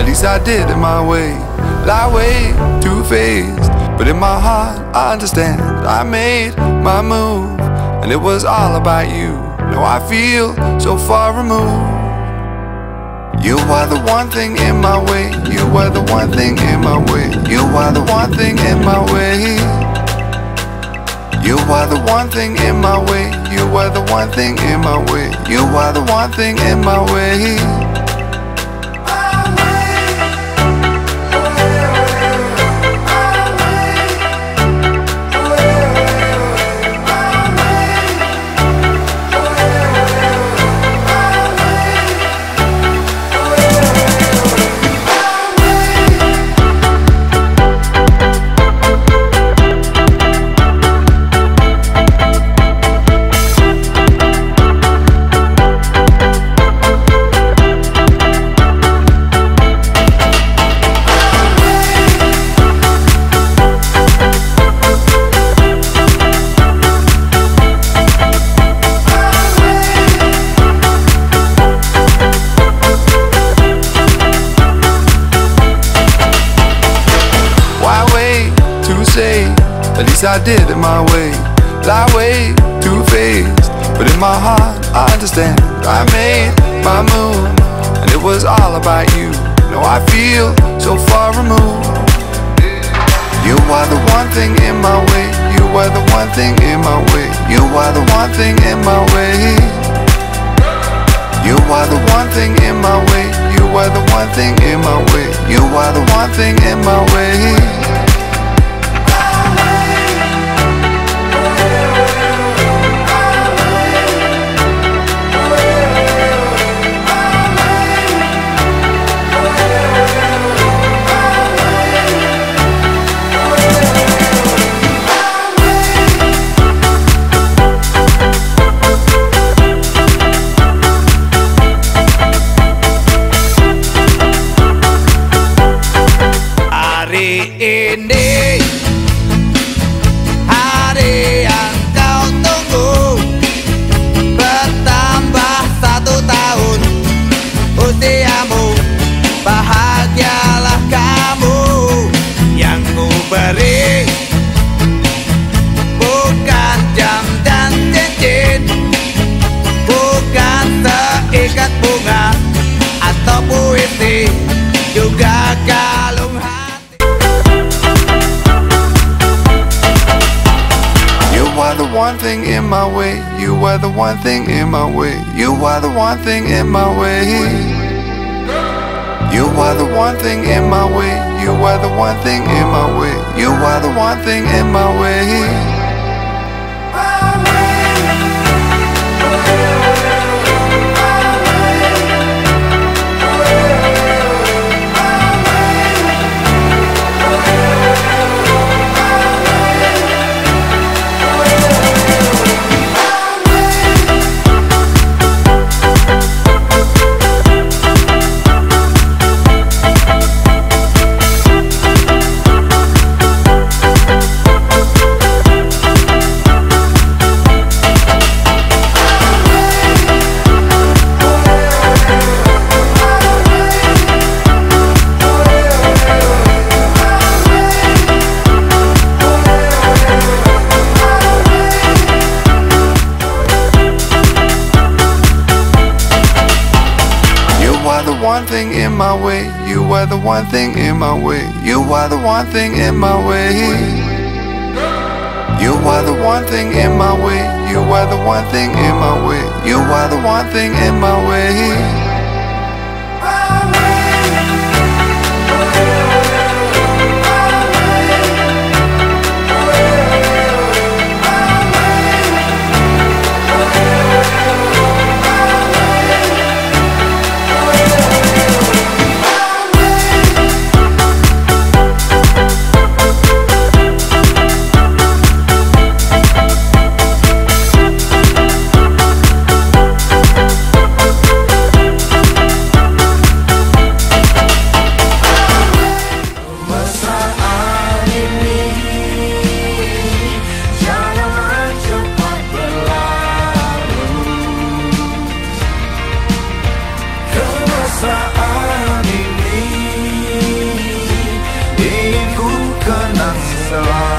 least I did it my way. Lie way two-faced, but in my heart I understand. I made my move, and it was all about you. Now I feel so far removed. You are the one thing in my way. You are the one thing in my way. You are the one thing in my way. You are the one thing in my way. You are the one thing in my way. You are the one thing in my way. At least I did it my way. Lie way two-faced, but in my heart I understand. I made my move, and it was all about you. Now I feel so far removed. You are the one thing in my way. You are the one thing in my way. You are the one thing in my way. You are the one thing in my way. You are the one thing in my way. You are the one thing in my way. Ini hari yang kau tunggu, bertambah 1 tahun usiamu. Bahagialah kamu. Yang ku beri bukan jam dan cincin, bukan seikat bunga atau puisi, juga kalung hati. You are the one thing in my way. You are the one thing in my way. You are the one thing in my way. You are the one thing in my way. You are the one thing in my way. You are the one thing in my way. One thing in my way. You are the one thing in my way. You are the one thing in my way. You are the one thing in my way. You are the one thing in my way. You are the one thing in my way. selalu